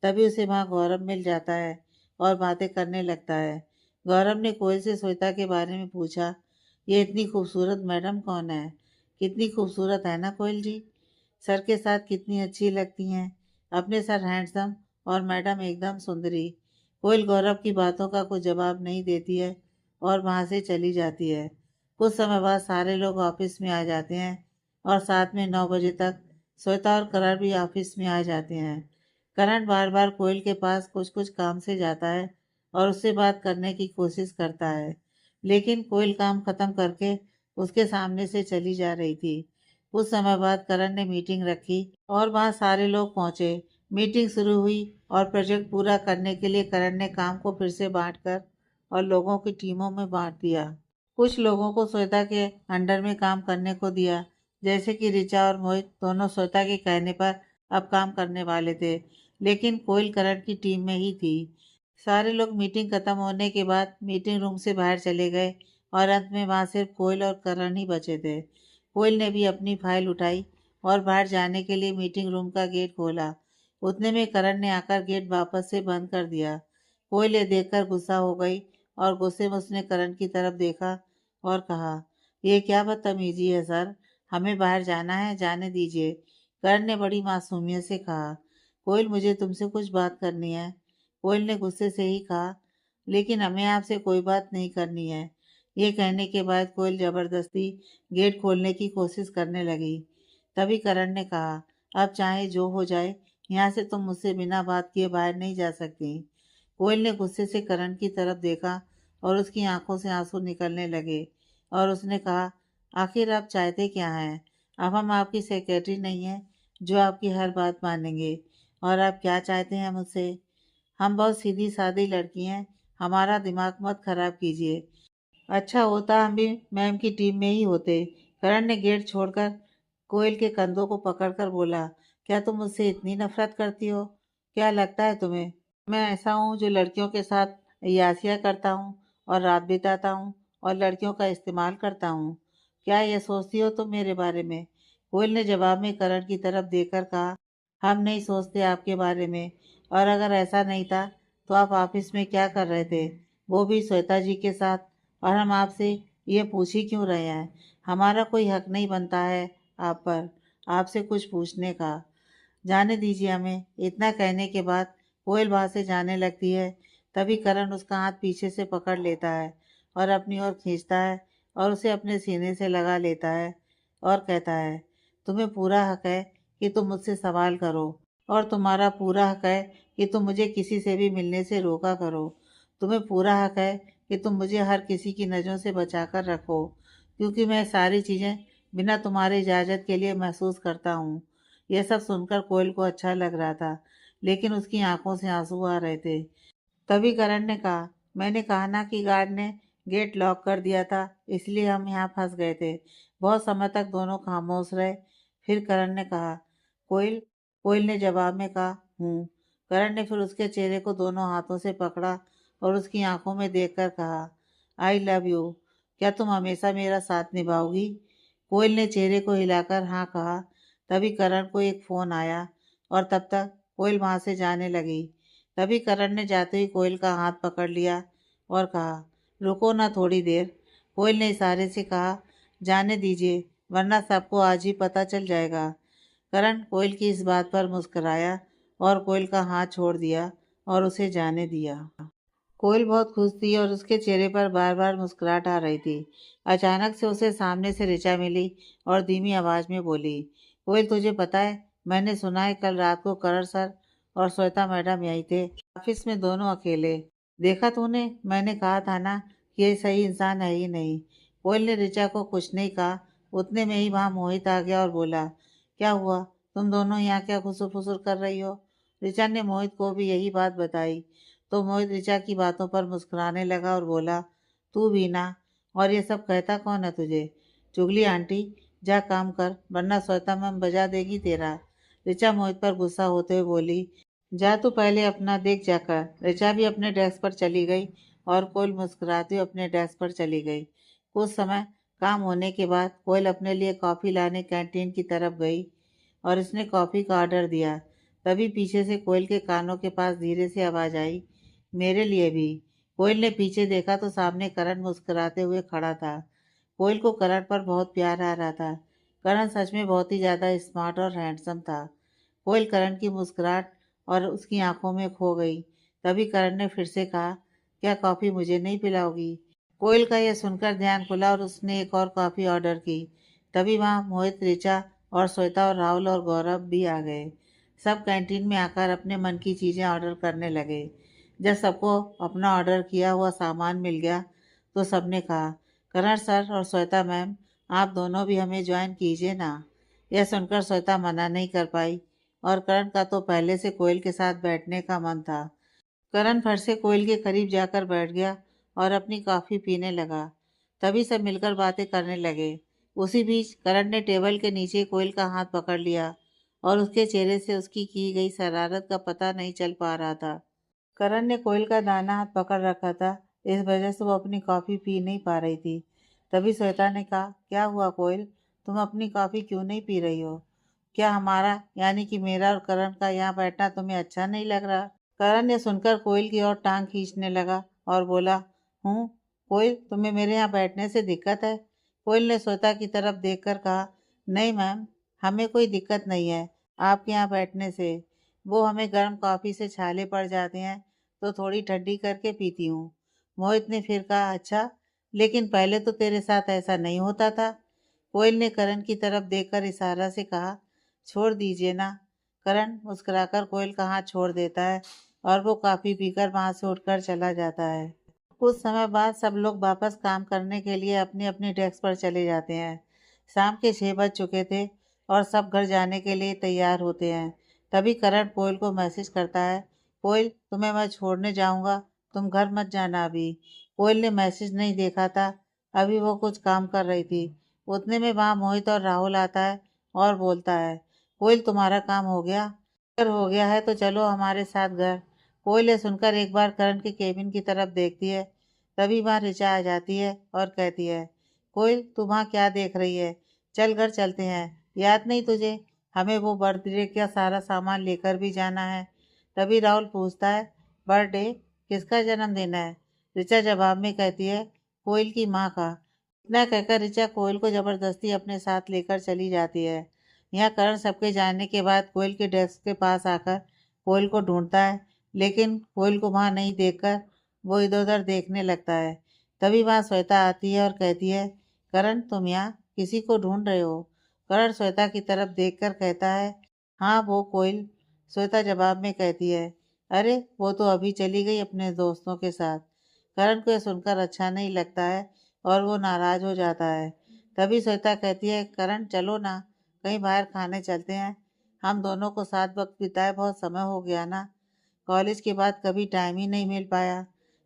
तभी उसे वहाँ गौरव मिल जाता है और बातें करने लगता है। गौरव ने कोयल से श्वेता के बारे में पूछा, ये इतनी खूबसूरत मैडम कौन है? कितनी खूबसूरत है ना कोयल जी? सर के साथ कितनी अच्छी लगती हैं। अपने सर हैंडसम और मैडम एकदम सुंदरी। कोयल गौरव की बातों का कोई जवाब नहीं देती है और वहाँ से चली जाती है। कुछ समय बाद सारे लोग ऑफिस में आ जाते हैं और साथ में 9 बजे तक श्वेता और करण भी ऑफिस में आ जाते हैं। करण बार बार कोयल के पास कुछ कुछ काम से जाता है और उससे बात करने की कोशिश करता है, लेकिन कोयल काम खत्म करके उसके सामने से चली जा रही थी। कुछ समय बाद करण ने मीटिंग रखी और वहाँ सारे लोग पहुँचे। मीटिंग शुरू हुई और प्रोजेक्ट पूरा करने के लिए करण ने काम को फिर से बांटकर और लोगों की टीमों में बांट दिया। कुछ लोगों को श्वेता के अंडर में काम करने को दिया, जैसे कि ऋचा और मोहित दोनों श्वेता के कहने पर अब काम करने वाले थे, लेकिन कोयल करण की टीम में ही थी। सारे लोग मीटिंग खत्म होने के बाद मीटिंग रूम से बाहर चले गए और अंत में वहाँ सिर्फ कोयल और करण ही बचे थे। कोयल ने भी अपनी फाइल उठाई और बाहर जाने के लिए मीटिंग रूम का गेट खोला। उतने में करण ने आकर गेट वापस से बंद कर दिया। कोयल ये देखकर गुस्सा हो गई और गुस्से में उसने करण की तरफ देखा और कहा, ये क्या बदतमीजी है सर, हमें बाहर जाना है, जाने दीजिए। करण ने बड़ी मासूमियत से कहा, कोयल, मुझे तुमसे कुछ बात करनी है। कोयल ने गुस्से से ही कहा, लेकिन हमें आपसे कोई बात नहीं करनी है। ये कहने के बाद कोयल जबरदस्ती गेट खोलने की कोशिश करने लगी। तभी करण ने कहा, अब चाहे जो हो जाए, यहाँ से तुम मुझसे बिना बात किए बाहर नहीं जा सकती। कोयल ने गुस्से से करण की तरफ देखा और उसकी आंखों से आंसू निकलने लगे और उसने कहा, आखिर आप चाहते क्या हैं? अब हम आपकी सेक्रेटरी नहीं हैं जो आपकी हर बात मानेंगे। और आप क्या चाहते हैं मुझसे? हम बहुत सीधी सादी लड़की हैं, हमारा दिमाग मत खराब कीजिए। अच्छा होता हम भी मैम की टीम में ही होते। करण ने गेट छोड़कर कोयल के कंधों को पकड़कर बोला, क्या तुम मुझसे इतनी नफरत करती हो? क्या लगता है तुम्हें मैं ऐसा हूँ जो लड़कियों के साथ अय्यासियाँ करता हूँ और रात बिताता हूँ और लड़कियों का इस्तेमाल करता हूँ? क्या ये सोचती हो तुम मेरे बारे में? कोयल ने जवाब में करण की तरफ देखकर कहा, हम नहीं सोचते आपके बारे में, और अगर ऐसा नहीं था तो आप ऑफिस में क्या कर रहे थे, वो भी श्वेता जी के साथ? और हम आपसे ये पूछ ही क्यों रहे हैं? हमारा कोई हक नहीं बनता है आप पर, आपसे कुछ पूछने का। जाने दीजिए हमें। इतना कहने के बाद कोयल वहाँ से जाने लगती है। तभी करण उसका हाथ पीछे से पकड़ लेता है और अपनी ओर खींचता है और उसे अपने सीने से लगा लेता है और कहता है, तुम्हें पूरा हक है कि तुम मुझसे सवाल करो और तुम्हारा पूरा हक है कि तुम मुझे किसी से भी मिलने से रोका करो। तुम्हें पूरा हक है कि तुम मुझे हर किसी की नज़रों से बचा कर रखो, क्योंकि मैं सारी चीज़ें बिना तुम्हारी इजाज़त के लिए महसूस करता हूँ। यह सब सुनकर कोयल को अच्छा लग रहा था, लेकिन उसकी आंखों से आंसू आ रहे थे। तभी करण ने कहा, मैंने कहा ना कि गार्ड ने गेट लॉक कर दिया था, इसलिए हम यहाँ फंस गए थे। बहुत समय तक दोनों खामोश रहे। फिर करण ने कहा, कोयल। कोयल ने जवाब में कहा, हूँ। करण ने फिर उसके चेहरे को दोनों हाथों से पकड़ा और उसकी आंखों में देखकर कहा, आई लव यू। क्या तुम हमेशा मेरा साथ निभाओगी? कोयल ने चेहरे को हिलाकर हाँ कहा। तभी करण को एक फोन आया और तब तक कोयल वहां से जाने लगी। तभी करण ने जाते ही कोयल का हाथ पकड़ लिया और कहा, रुको ना थोड़ी देर। कोयल ने इशारे से कहा, जाने दीजिए, वरना सबको आज ही पता चल जाएगा। करण कोयल की इस बात पर मुस्कुराया और कोयल का हाथ छोड़ दिया और उसे जाने दिया। कोयल बहुत खुश थी और उसके चेहरे पर बार बार मुस्कुराहट आ रही थी। अचानक से उसे सामने से ऋचा मिली और धीमी आवाज में बोली, कोयल तुझे पता है, मैंने सुना है कल रात को करण सर और श्वेता मैडम यहीं थे, ऑफिस में दोनों अकेले। देखा तूने? मैंने कहा था ना कि ये सही इंसान है ही नहीं। कोयल ने ऋचा को कुछ नहीं कहा। उतने में ही वहां मोहित आ गया और बोला, क्या हुआ? तुम दोनों यहाँ क्या खुसुर फुसुर कर रही हो? ऋचा ने मोहित को भी यही बात बताई तो मोहित ऋचा की बातों पर मुस्कुराने लगा और बोला, तू भी ना। और ये सब कहता कौन है तुझे? चुगली आंटी। जा काम कर, वरना श्वेता मैम बजा देगी तेरा। ऋचा मोहित पर गुस्सा होते हुए बोली, जा तू पहले अपना देख जाकर। ऋचा भी अपने डेस्क पर चली गई और कोयल मुस्कुराती हुई अपने डेस्क पर चली गई। कुछ समय काम होने के बाद कोयल अपने लिए कॉफ़ी लाने कैंटीन की तरफ गई और उसने कॉफ़ी का ऑर्डर दिया। तभी पीछे से कोयल के कानों के पास धीरे से आवाज़ आई, मेरे लिए भी। कोयल ने पीछे देखा तो सामने करण मुस्कुराते हुए खड़ा था। कोयल को करण पर बहुत प्यार आ रहा था। करण सच में बहुत ही ज़्यादा स्मार्ट और हैंडसम था। कोयल करण की मुस्कुराहट और उसकी आंखों में खो गई। तभी करण ने फिर से कहा, क्या कॉफ़ी मुझे नहीं पिलाओगी? कोयल का यह सुनकर ध्यान खुला और उसने एक और कॉफ़ी ऑर्डर की। तभी वहाँ मोहित, ऋचा और श्वेता और राहुल और गौरव भी आ गए। सब कैंटीन में आकर अपने मन की चीज़ें ऑर्डर करने लगे। जब सबको अपना ऑर्डर किया हुआ सामान मिल गया तो सबने कहा, करण सर और श्वेता मैम, आप दोनों भी हमें ज्वाइन कीजिए ना। यह सुनकर श्वेता मना नहीं कर पाई और करण का तो पहले से कोयल के साथ बैठने का मन था। करण फट से कोयल के करीब जाकर बैठ गया और अपनी कॉफी पीने लगा। तभी सब मिलकर बातें करने लगे। उसी बीच करण ने टेबल के नीचे कोयल का हाथ पकड़ लिया और उसके चेहरे से उसकी की गई शरारत का पता नहीं चल पा रहा था। करण ने कोयल का दाना हाथ पकड़ रखा था, इस वजह से वो अपनी कॉफी पी नहीं पा रही थी। तभी श्वेता ने कहा, क्या हुआ कोयल, तुम अपनी कॉफी क्यों नहीं पी रही हो? क्या हमारा यानी कि मेरा और करण का यहाँ बैठना तुम्हें अच्छा नहीं लग रहा? करण ने सुनकर कोयल की ओर टांग खींचने लगा और बोला, हूँ कोयल, तुम्हें मेरे यहाँ बैठने से दिक्कत है? कोयल ने श्वेता की तरफ देखकर कहा, नहीं मैम, हमें कोई दिक्कत नहीं है आपके यहाँ बैठने से। वो हमें गर्म कॉफ़ी से छाले पड़ जाते हैं तो थोड़ी ठंडी करके पीती हूँ। मोहित ने फिर कहा, अच्छा, लेकिन पहले तो तेरे साथ ऐसा नहीं होता था। कोयल ने करण की तरफ देखकर इशारा से कहा, छोड़ दीजिए ना। करण मुस्कुराकर कोयल का हाथ छोड़ देता है और वो कॉफ़ी पीकर वहां से उठकर चला जाता है। कुछ समय बाद सब लोग वापस काम करने के लिए अपनी अपनी डेस्क पर चले जाते हैं। शाम के 6 बज चुके थे और सब घर जाने के लिए तैयार होते हैं। तभी करण कोयल को मैसेज करता है, कोयल, तुम्हें मैं छोड़ने जाऊंगा, तुम घर मत जाना अभी। कोयल ने मैसेज नहीं देखा था, अभी वो कुछ काम कर रही थी। उतने में वहाँ मोहित और राहुल आता है और बोलता है, कोयल तुम्हारा काम हो गया? अगर हो गया है तो चलो हमारे साथ घर। कोयल ये सुनकर एक बार करण के केबिन की तरफ देखती है। तभी वहाँ ऋचा आ जाती है और कहती है, कोयल तू वहाँ क्या देख रही है? चल घर चलते हैं, याद नहीं तुझे, हमें वो बर्थडे का सारा सामान लेकर भी जाना है। तभी राहुल पूछता है, बर्थडे? किसका जन्मदिन है? ऋचा जवाब में कहती है, कोयल की माँ का। इतना कहकर ऋचा कोयल को जबरदस्ती अपने साथ लेकर चली जाती है। यहाँ करण सबके जाने के बाद कोयल के डेस्क के पास आकर कोयल को ढूंढता है, लेकिन कोयल को वहाँ नहीं देखकर वो इधर उधर देखने लगता है। तभी वहाँ श्वेता आती है और कहती है, करण तुम यहाँ किसी को ढूंढ रहे हो? करण श्वेता की तरफ देखकर कहता है, हाँ वो कोयल। श्वेता जवाब में कहती है, अरे वो तो अभी चली गई अपने दोस्तों के साथ। करण को यह सुनकर अच्छा नहीं लगता है और वो नाराज हो जाता है। तभी श्वेता कहती है, करण चलो ना, कहीं बाहर खाने चलते हैं। हम दोनों को साथ वक्त बिताए बहुत समय हो गया ना। कॉलेज के बाद कभी टाइम ही नहीं मिल पाया।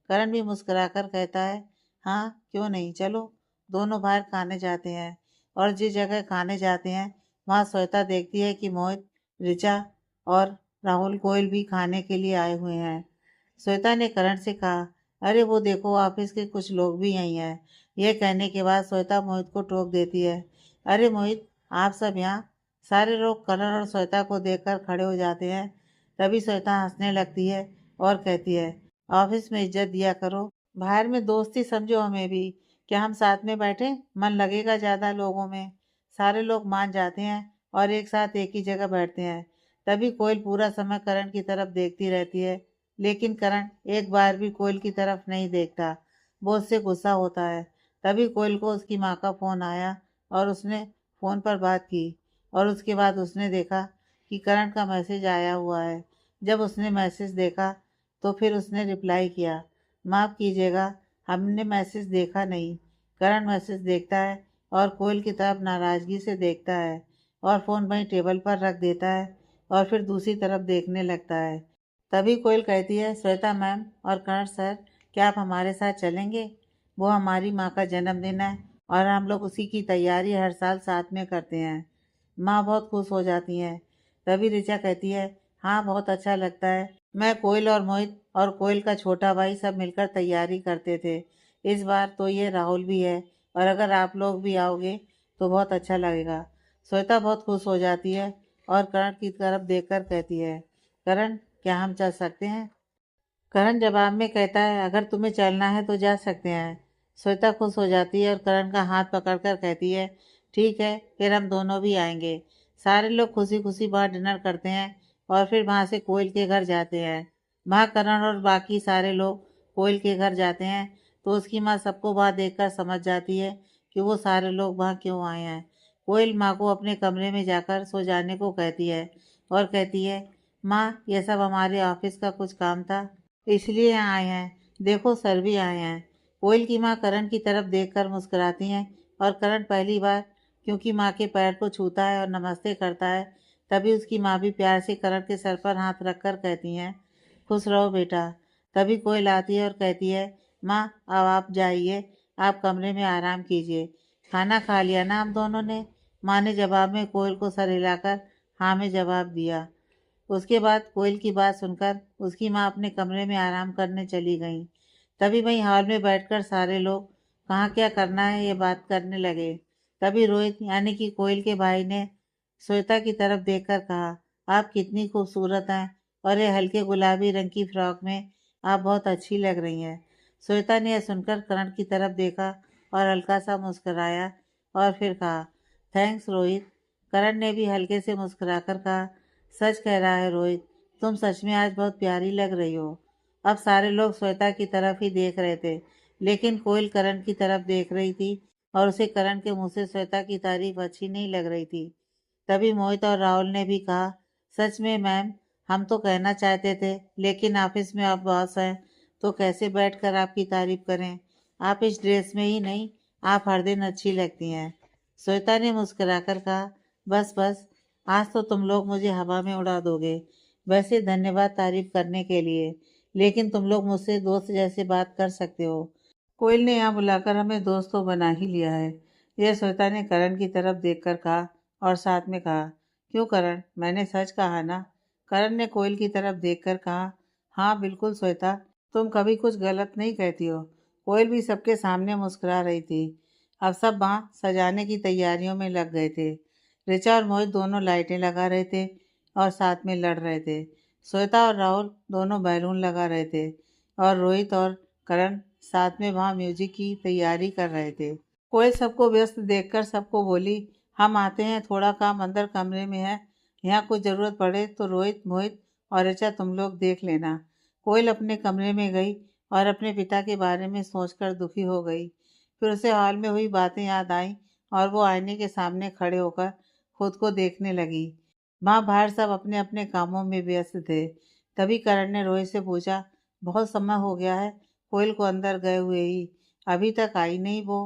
करण भी मुस्कुराकर कहता है, हाँ क्यों नहीं, चलो दोनों बाहर खाने जाते हैं। और जिस जगह खाने जाते हैं वहाँ श्वेता देखती है कि मोहित, ऋचा और राहुल गोयल भी खाने के लिए आए हुए हैं। श्वेता ने करण से कहा, अरे वो देखो ऑफिस के कुछ लोग भी यहीं हैं। यह कहने के बाद श्वेता मोहित को टोक देती है, अरे मोहित, आप सब यहाँ। सारे लोग करण और श्वेता को देखकर खड़े हो जाते हैं। तभी श्वेता हंसने लगती है और कहती है, ऑफिस में इज्जत दिया करो, बाहर में दोस्ती समझो हमें भी। क्या हम साथ में बैठे, मन लगेगा ज़्यादा लोगों में। सारे लोग मान जाते हैं और एक साथ एक ही जगह बैठते हैं। तभी कोयल पूरा समय करण की तरफ देखती रहती है, लेकिन करण एक बार भी कोयल की तरफ नहीं देखता। वो उससे गुस्सा होता है। तभी कोयल को उसकी माँ का फ़ोन आया और उसने फ़ोन पर बात की और उसके बाद उसने देखा कि करण का मैसेज आया हुआ है। जब उसने मैसेज देखा तो फिर उसने रिप्लाई किया, माफ़ कीजिएगा, हमने मैसेज देखा नहीं। करण मैसेज देखता है और कोयल की तरफ नाराज़गी से देखता है और फ़ोन वहीं टेबल पर रख देता है और फिर दूसरी तरफ देखने लगता है। तभी कोयल कहती है, श्वेता मैम और करण सर, क्या आप हमारे साथ चलेंगे? वो हमारी माँ का जन्मदिन है और हम लोग उसी की तैयारी हर साल साथ में करते हैं। माँ बहुत खुश हो जाती हैं। तभी ऋचा कहती है, हाँ बहुत अच्छा लगता है। मैं, कोयल और मोहित और कोयल का छोटा भाई सब मिलकर तैयारी करते थे। इस बार तो ये राहुल भी है और अगर आप लोग भी आओगे तो बहुत अच्छा लगेगा। श्वेता बहुत खुश हो जाती है और करण की तरफ देखकर कहती है, करण क्या हम चल सकते हैं? करण जवाब में कहता है, अगर तुम्हें चलना है तो जा सकते हैं। श्वेता खुश हो जाती है और करण का हाथ पकड़कर कहती है, ठीक है फिर हम दोनों भी आएंगे। सारे लोग खुशी खुशी वहाँ डिनर करते हैं और फिर वहाँ से कोयल के घर जाते हैं। वहाँ करण और बाकी सारे लोग कोयल के घर जाते हैं तो उसकी माँ सबको वहाँ देखकर समझ जाती है कि वो सारे लोग वहाँ क्यों आए हैं। कोयल माँ को अपने कमरे में जाकर सो जाने को कहती है और कहती है, माँ ये सब हमारे ऑफिस का कुछ काम था, इसलिए यहाँ आए हैं। देखो सर भी आए हैं। कोयल की माँ करण की तरफ देखकर मुस्कुराती हैं और करण पहली बार क्योंकि माँ के पैर को छूता है और नमस्ते करता है। तभी उसकी माँ भी प्यार से करण के सर पर हाथ रखकर कहती हैं, खुश रहो बेटा। तभी कोयल आती है और कहती है, माँ अब आप जाइए, आप कमरे में आराम कीजिए। खाना खा लिया ना हम दोनों ने? माँ ने जवाब में कोयल को सर हिलाकर हाँ में जवाब दिया। उसके बाद कोयल की बात सुनकर उसकी माँ अपने कमरे में आराम करने चली गई। तभी वहीं हॉल में बैठकर सारे लोग कहाँ क्या करना है ये बात करने लगे। तभी रोहित यानी कि कोयल के भाई ने श्वेता की तरफ देखकर कहा, आप कितनी खूबसूरत हैं और ये हल्के गुलाबी रंग की फ्रॉक में आप बहुत अच्छी लग रही हैं। श्वेता ने यह सुनकर करण की तरफ देखा और हल्का सा मुस्कुराया और फिर कहा, थैंक्स रोहित। करण ने भी हल्के से मुस्कुराकर कहा, सच कह रहा है रोहित, तुम सच में आज बहुत प्यारी लग रही हो। अब सारे लोग श्वेता की तरफ ही देख रहे थे, लेकिन कोयल करण की तरफ देख रही थी और उसे करण के मुंह से श्वेता की तारीफ अच्छी नहीं लग रही थी। तभी मोहित और राहुल ने भी कहा, सच में मैम, हम तो कहना चाहते थे लेकिन ऑफिस में आप बॉस हैं तो कैसे बैठकर आपकी तारीफ करें। आप इस ड्रेस में ही नहीं, आप हर दिन अच्छी लगती हैं। श्वेता ने मुस्कुराकर कहा, बस बस, आज तो तुम लोग मुझे हवा में उड़ा दोगे। वैसे धन्यवाद तारीफ करने के लिए, लेकिन तुम लोग मुझसे दोस्त जैसे बात कर सकते हो। कोयल ने यहाँ बुलाकर हमें दोस्त तो बना ही लिया है। यह श्वेता ने करण की तरफ देखकर कहा और साथ में कहा, क्यों करण, मैंने सच कहा ना? करण ने कोयल की तरफ देखकर कहा, हाँ बिल्कुल श्वेता, तुम कभी कुछ गलत नहीं कहती हो। कोयल भी सबके सामने मुस्कुरा रही थी। अब सब वहाँ सजाने की तैयारियों में लग गए थे। ऋचा और मोहित दोनों लाइटें लगा रहे थे और साथ में लड़ रहे थे। श्वेता और राहुल दोनों बैलून लगा रहे थे और रोहित और करण साथ में वहाँ म्यूजिक की तैयारी कर रहे थे। कोयल सबको व्यस्त देखकर सबको बोली, हम आते हैं, थोड़ा काम अंदर कमरे में है, यहाँ कुछ ज़रूरत पड़े तो रोहित, मोहित और ऋचा तुम लोग देख लेना। कोयल अपने कमरे में गई और अपने पिता के बारे में सोचकर दुखी हो गई। फिर उसे हॉल में हुई बातें याद आईं और वो आईने के सामने खड़े होकर खुद को देखने लगी। वहाँ बाहर सब अपने अपने कामों में व्यस्त थे। तभी करण ने रोहित से पूछा, बहुत समय हो गया है कोयल को अंदर गए हुए ही, अभी तक आई नहीं वो?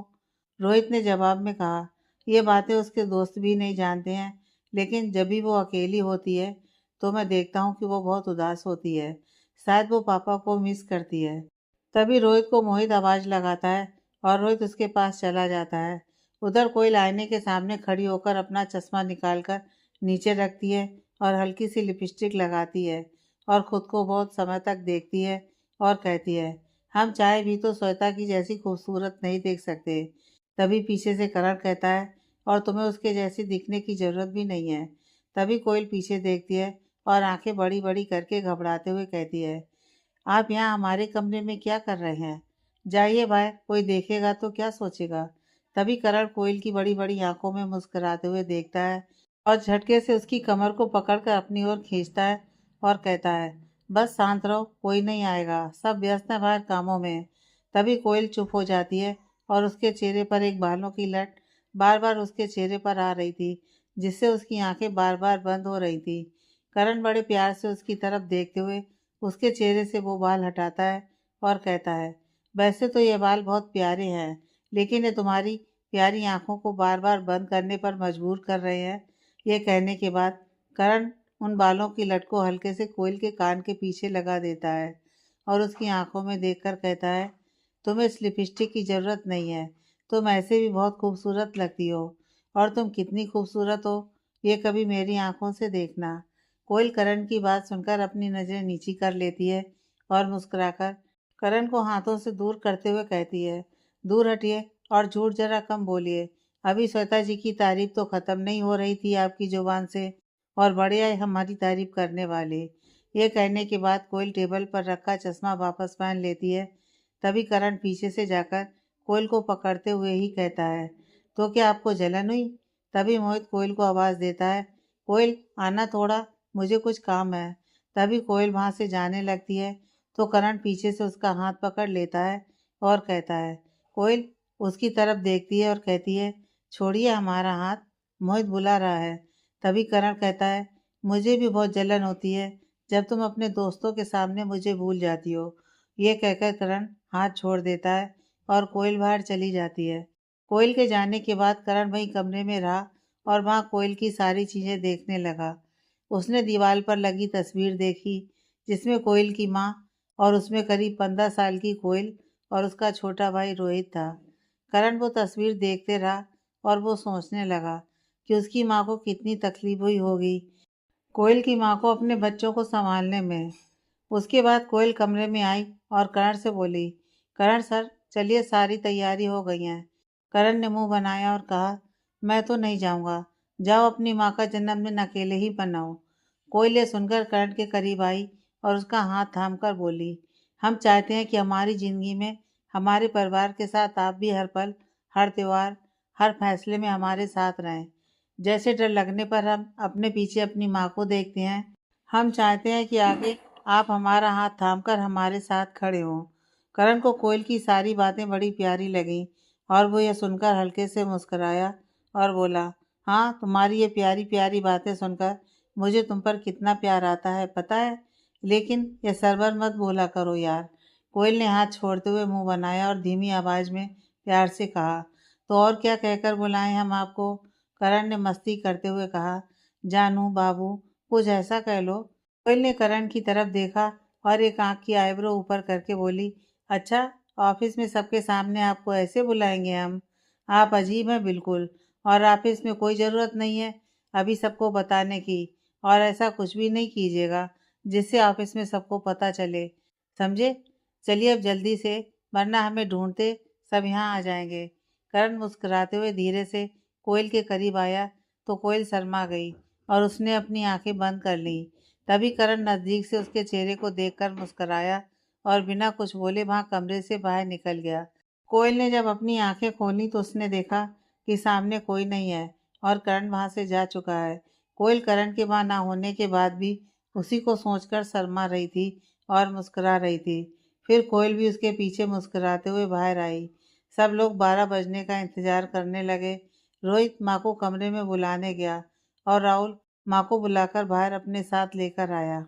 रोहित ने जवाब में कहा। ये बातें उसके दोस्त भी नहीं जानते हैं, लेकिन जब भी वो अकेली होती है तो मैं देखता हूँ कि वो बहुत उदास होती है। शायद वो पापा को मिस करती है। तभी रोहित को मोहित आवाज़ लगाता है और रोहित उसके पास चला जाता है। उधर कोयल आईने के सामने खड़ी होकर अपना चश्मा निकालकर नीचे रखती है और हल्की सी लिपस्टिक लगाती है और खुद को बहुत समय तक देखती है और कहती है, हम चाहे भी तो श्वेता की जैसी खूबसूरत नहीं देख सकते। तभी पीछे से करण कहता है, और तुम्हें उसके जैसी दिखने की ज़रूरत भी नहीं है। तभी कोयल पीछे देखती है और आंखें बड़ी बड़ी करके घबराते हुए कहती है, आप यहाँ हमारे कमरे में क्या कर रहे हैं? जाइए बाहर, कोई देखेगा तो क्या सोचेगा? तभी करण कोयल की बड़ी बड़ी आंखों में मुस्कुराते हुए देखता है और झटके से उसकी कमर को पकड़कर अपनी ओर खींचता है और कहता है, बस शांत रहो, कोई नहीं आएगा, सब व्यस्त हैं बाहर कामों में। तभी कोयल चुप हो जाती है और उसके चेहरे पर एक बालों की लट बार बार उसके चेहरे पर आ रही थी, जिससे उसकी आंखें बार बार बंद हो रही थी। करण बड़े प्यार से उसकी तरफ देखते हुए उसके चेहरे से वो बाल हटाता है और कहता है, वैसे तो ये बाल बहुत प्यारे हैं, लेकिन ये तुम्हारी प्यारी आंखों को बार बार बंद करने पर मजबूर कर रहे हैं। ये कहने के बाद करण उन बालों की लट को हल्के से कोयल के कान के पीछे लगा देता है और उसकी आंखों में देखकर कहता है, तुम्हें इस लिपस्टिक की ज़रूरत नहीं है, तुम ऐसे भी बहुत खूबसूरत लगती हो, और तुम कितनी खूबसूरत हो ये कभी मेरी आंखों से देखना। कोयल करण की बात सुनकर अपनी नज़रें नीची कर लेती है और मुस्कुराकर करण को हाथों से दूर करते हुए कहती है, दूर हटिए और झूठ जरा कम बोलिए। अभी श्वेता जी की तारीफ तो ख़त्म नहीं हो रही थी आपकी जुबान से, और बड़े आए हमारी तारीफ करने वाले। ये कहने के बाद कोयल टेबल पर रखा चश्मा वापस पहन लेती है। तभी करण पीछे से जाकर कोयल को पकड़ते हुए ही कहता है, तो क्या आपको जलन हुई? तभी मोहित कोयल को आवाज़ देता है, कोयल आना थोड़ा, मुझे कुछ काम है। तभी कोयल वहाँ से जाने लगती है तो करण पीछे से उसका हाथ पकड़ लेता है और कहता है, कोयल उसकी तरफ देखती है और कहती है, छोड़िए हमारा हाथ, मोहित बुला रहा है। तभी करण कहता है, मुझे भी बहुत जलन होती है जब तुम अपने दोस्तों के सामने मुझे भूल जाती हो। ये कहकर करण हाथ छोड़ देता है और कोयल बाहर चली जाती है। कोयल के जाने के बाद करण वहीं कमरे में रहा और वहाँ कोयल की सारी चीज़ें देखने लगा। उसने दीवार पर लगी तस्वीर देखी, जिसमें कोयल की माँ और उसमें करीब 15 साल की कोयल और उसका छोटा भाई रोहित था। करण वो तस्वीर देखते रहा और वो सोचने लगा कि उसकी माँ को कितनी तकलीफ हुई होगी कोयल की माँ को अपने बच्चों को संभालने में। उसके बाद कोयल कमरे में आई और करण से बोली, करण सर चलिए, सारी तैयारी हो गई है। करण ने मुंह बनाया और कहा, मैं तो नहीं जाऊंगा, जाओ अपनी माँ का जन्मदिन अकेले ही मनाओ। कोयल ये सुनकर करण के करीब आई और उसका हाथ थामकर बोली, हम चाहते हैं कि हमारी ज़िंदगी में हमारे परिवार के साथ आप भी हर पल, हर त्योहार, हर फैसले में हमारे साथ रहें। जैसे डर लगने पर हम अपने पीछे अपनी माँ को देखते हैं, हम चाहते हैं कि आगे आप हमारा हाथ थामकर हमारे साथ खड़े हों। करण को कोयल की सारी बातें बड़ी प्यारी लगीं और वो यह सुनकर हल्के से मुस्कुराया और बोला, हाँ तुम्हारी ये प्यारी प्यारी बातें सुनकर मुझे तुम पर कितना प्यार आता है पता है, लेकिन ये सरबर मत बोला करो यार। कोयल ने हाथ छोड़ते हुए मुंह बनाया और धीमी आवाज़ में प्यार से कहा, तो और क्या कहकर बुलाएं हम आपको? करण ने मस्ती करते हुए कहा, जानू बाबू, कुछ ऐसा कह लो। कोयल ने करण की तरफ देखा और एक आंख की आईब्रो ऊपर करके बोली, अच्छा, ऑफिस में सबके सामने आपको ऐसे बुलाएंगे हम? आप अजीब हैं बिल्कुल, और ऑफिस में कोई ज़रूरत नहीं है अभी सबको बताने की, और ऐसा कुछ भी नहीं कीजिएगा जिससे ऑफिस में सबको पता चले, समझे? चलिए अब जल्दी से, वरना हमें ढूंढते सब यहाँ आ जाएंगे। करण मुस्कुराते हुए धीरे से कोयल के करीब आया तो कोयल शर्मा गई और उसने अपनी आंखें बंद कर लीं। तभी करण नज़दीक से उसके चेहरे को देखकर मुस्कुराया और बिना कुछ बोले वहाँ कमरे से बाहर निकल गया। कोयल ने जब अपनी आंखें खोली तो उसने देखा कि सामने कोई नहीं है और करण वहाँ से जा चुका है। कोयल करण के वहाँ ना होने के बाद भी उसी को सोचकर शर्मा रही थी और मुस्कुरा रही थी। फिर कोयल भी उसके पीछे मुस्कुराते हुए बाहर आई। सब लोग 12 बजने का इंतजार करने लगे। रोहित माँ को कमरे में बुलाने गया और राहुल माँ को बुलाकर बाहर अपने साथ लेकर आया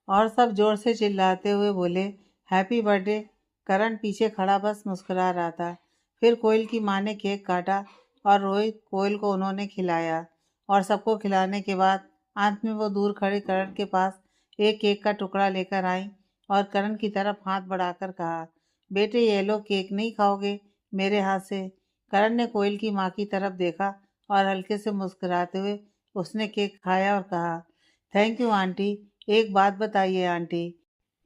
और सब जोर से चिल्लाते हुए बोले, हैप्पी बर्थडे। करण पीछे खड़ा बस मुस्कुरा रहा था। फिर कोयल की माँ ने केक काटा और रोहित कोयल को उन्होंने खिलाया और सबको खिलाने के बाद अंत में वो दूर खड़े करण के पास एक केक का टुकड़ा लेकर आई और करण की तरफ हाथ बढ़ाकर कहा, बेटे ये लो, केक नहीं खाओगे मेरे हाथ से? करण ने कोयल की माँ की तरफ देखा और हल्के से मुस्कुराते हुए उसने केक खाया और कहा, थैंक यू आंटी। एक बात बताइए आंटी,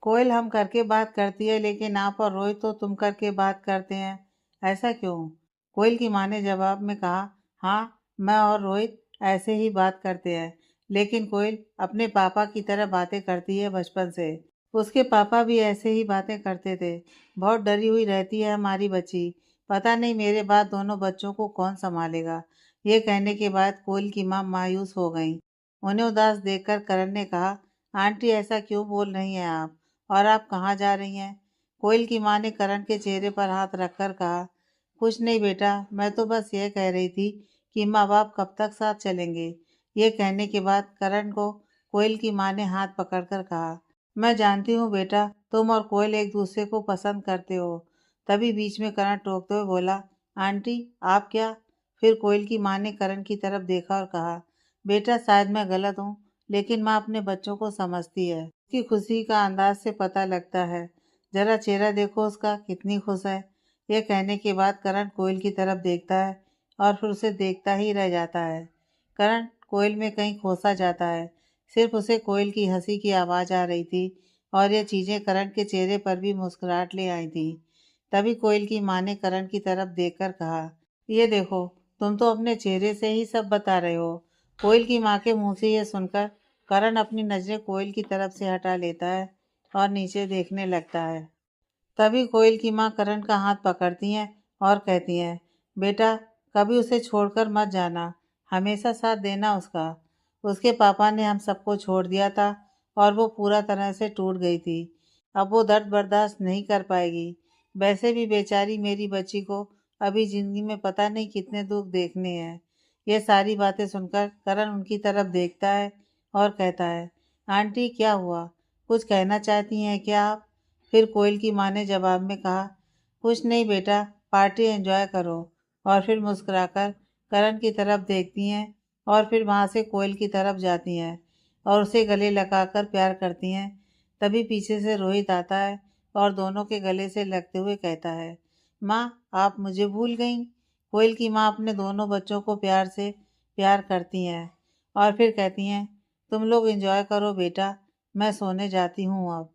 कोयल हम करके बात करती है लेकिन आप और रोहित तो तुम करके बात करते हैं, ऐसा क्यों? कोयल की माँ ने जवाब में कहा, हाँ मैं और रोहित ऐसे ही बात करते हैं, लेकिन कोयल अपने पापा की तरह बातें करती है बचपन से। उसके पापा भी ऐसे ही बातें करते थे। बहुत डरी हुई रहती है हमारी बच्ची, पता नहीं मेरे बाद दोनों बच्चों को कौन संभालेगा। ये कहने के बाद कोयल की माँ मायूस हो गई। उन्हें उदास देखकर करण ने कहा, आंटी ऐसा क्यों बोल रही हैं आप, और आप कहाँ जा रही हैं? कोयल की माँ ने करण के चेहरे पर हाथ रखकर कहा, कुछ नहीं बेटा, मैं तो बस ये कह रही थी कि माँ बाप कब तक साथ चलेंगे। ये कहने के बाद करण को कोयल की माँ ने हाथ पकड़कर कहा, मैं जानती हूँ बेटा, तुम और कोयल एक दूसरे को पसंद करते हो। तभी बीच में करण टोकते हुए बोला, आंटी आप क्या? फिर कोयल की माँ ने करण की तरफ देखा और कहा, बेटा शायद मैं गलत हूँ, लेकिन माँ अपने बच्चों को समझती है। उसकी खुशी का अंदाज से पता लगता है। जरा चेहरा देखो उसका, कितनी खुश है। यह कहने के बाद करण कोयल की तरफ देखता है और फिर उसे देखता ही रह जाता है। करण कोयल में कहीं खोसा जाता है। सिर्फ उसे कोयल की हंसी की आवाज़ आ रही थी और ये चीज़ें करण के चेहरे पर भी मुस्कुराहट ले आई थी। तभी कोयल की माँ ने करण की तरफ देखकर कहा, ये देखो, तुम तो अपने चेहरे से ही सब बता रहे हो। कोयल की माँ के मुंह से यह सुनकर करण अपनी नज़रें कोयल की तरफ से हटा लेता है और नीचे देखने लगता है। तभी कोयल की माँ करण का हाथ पकड़ती हैं और कहती हैं, बेटा कभी उसे छोड़कर मत जाना, हमेशा साथ देना उसका। उसके पापा ने हम सबको छोड़ दिया था और वो पूरा तरह से टूट गई थी। अब वो दर्द बर्दाश्त नहीं कर पाएगी। वैसे भी बेचारी मेरी बच्ची को अभी ज़िंदगी में पता नहीं कितने दुख देखने हैं। ये सारी बातें सुनकर करण उनकी तरफ देखता है और कहता है, आंटी क्या हुआ, कुछ कहना चाहती हैं क्या आप? फिर कोयल की माँ ने जवाब में कहा, कुछ नहीं बेटा, पार्टी एंजॉय करो। और फिर मुस्कुराकर करण की तरफ देखती हैं और फिर वहाँ से कोयल की तरफ जाती हैं और उसे गले लगाकर प्यार करती हैं। तभी पीछे से रोहित आता है और दोनों के गले से लगते हुए कहता है, माँ आप मुझे भूल गईं। कोयल की माँ अपने दोनों बच्चों को प्यार से प्यार करती हैं और फिर कहती हैं, तुम लोग एंजॉय करो बेटा, मैं सोने जाती हूँ अब।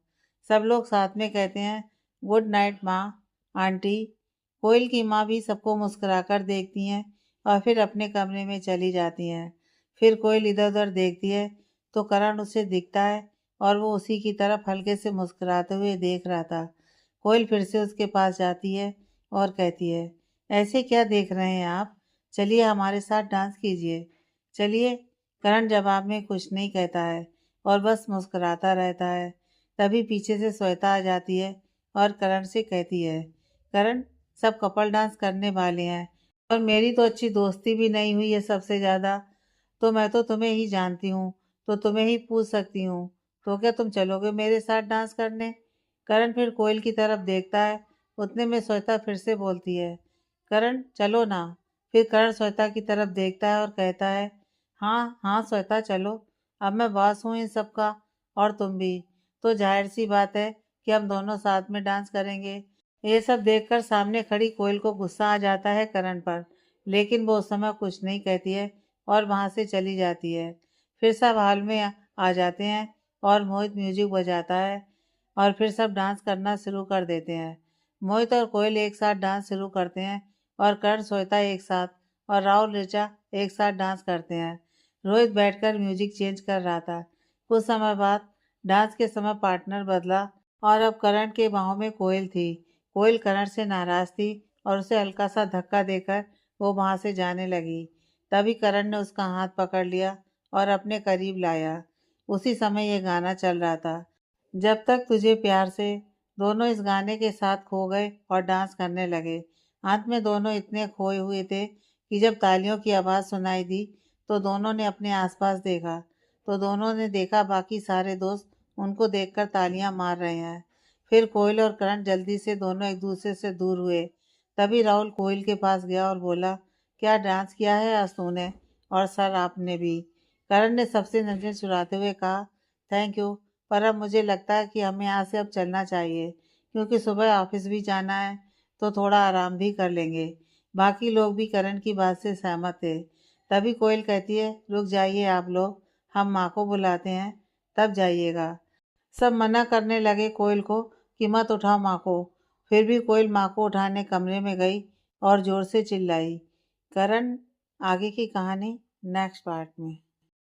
सब लोग साथ में कहते हैं, गुड नाइट माँ, आंटी। कोयल की माँ भी सबको मुस्कुराकर देखती हैं और फिर अपने कमरे में चली जाती हैं। फिर कोयल इधर उधर देखती है तो करण उसे दिखता है और वो उसी की तरफ हल्के से मुस्कुराते हुए देख रहा था। कोयल फिर से उसके पास जाती है और कहती है, ऐसे क्या देख रहे हैं आप, चलिए हमारे साथ डांस कीजिए। चलिए। करण जवाब में कुछ नहीं कहता है और बस मुस्कुराता रहता है। तभी पीछे से श्वेता आ जाती है और करण से कहती है, करण सब कपल डांस करने वाले हैं और मेरी तो अच्छी दोस्ती भी नहीं हुई है सबसे ज़्यादा, तो मैं तो तुम्हें ही जानती हूँ, तो तुम्हें ही पूछ सकती हूँ, तो क्या तुम चलोगे मेरे साथ डांस करने? करण फिर कोयल की तरफ देखता है। उतने में श्वेता फिर से बोलती है, करण चलो ना। फिर करण श्वेता की तरफ देखता है और कहता है, हाँ हाँ श्वेता चलो, अब मैं बॉस हूँ इन सब का और तुम भी, तो जाहिर सी बात है कि हम दोनों साथ में डांस करेंगे। ये सब देखकर सामने खड़ी कोयल को गुस्सा आ जाता है करण पर, लेकिन वो उस समय कुछ नहीं कहती है और वहाँ से चली जाती है। फिर सब हॉल में आ जाते हैं और मोहित म्यूजिक बजाता है और फिर सब डांस करना शुरू कर देते हैं। मोहित और कोयल एक साथ डांस शुरू करते हैं और करण श्वेता एक साथ और राहुल ऋचा एक साथ डांस करते हैं। रोहित बैठकर म्यूजिक चेंज कर रहा था। कुछ समय बाद डांस के समय पार्टनर बदला और अब करण के बाहों में कोयल थी। कोयल करण से नाराज थी और उसे हल्का सा धक्का देकर वो वहां से जाने लगी। तभी करण ने उसका हाथ पकड़ लिया और अपने करीब लाया। उसी समय ये गाना चल रहा था, जब तक तुझे प्यार से। दोनों इस गाने के साथ खो गए और डांस करने लगे। अंत में दोनों इतने खोए हुए थे कि जब तालियों की आवाज़ सुनाई दी तो दोनों ने अपने आसपास देखा, तो दोनों ने देखा बाकी सारे दोस्त उनको देखकर तालियां मार रहे हैं। फिर कोयल और करण जल्दी से दोनों एक दूसरे से दूर हुए तभी राहुल कोयल के पास गया और बोला, क्या डांस किया है आज तूने? और सर आपने भी। करण ने सबसे नजर चुराते हुए कहा, थैंक यू, पर अब मुझे लगता है कि हमें यहाँ से अब चलना चाहिए, क्योंकि सुबह ऑफिस भी जाना है, तो थोड़ा आराम भी कर लेंगे। बाकी लोग भी करण की बात से सहमत थे। तभी कोयल कहती है, रुक जाइए आप लोग, हम माँ को बुलाते हैं, तब जाइएगा। सब मना करने लगे कोयल को कि मत उठाओ माँ को। फिर भी कोयल माँ को उठाने कमरे में गई और जोर से चिल्लाई। करण, आगे की कहानी नेक्स्ट पार्ट में।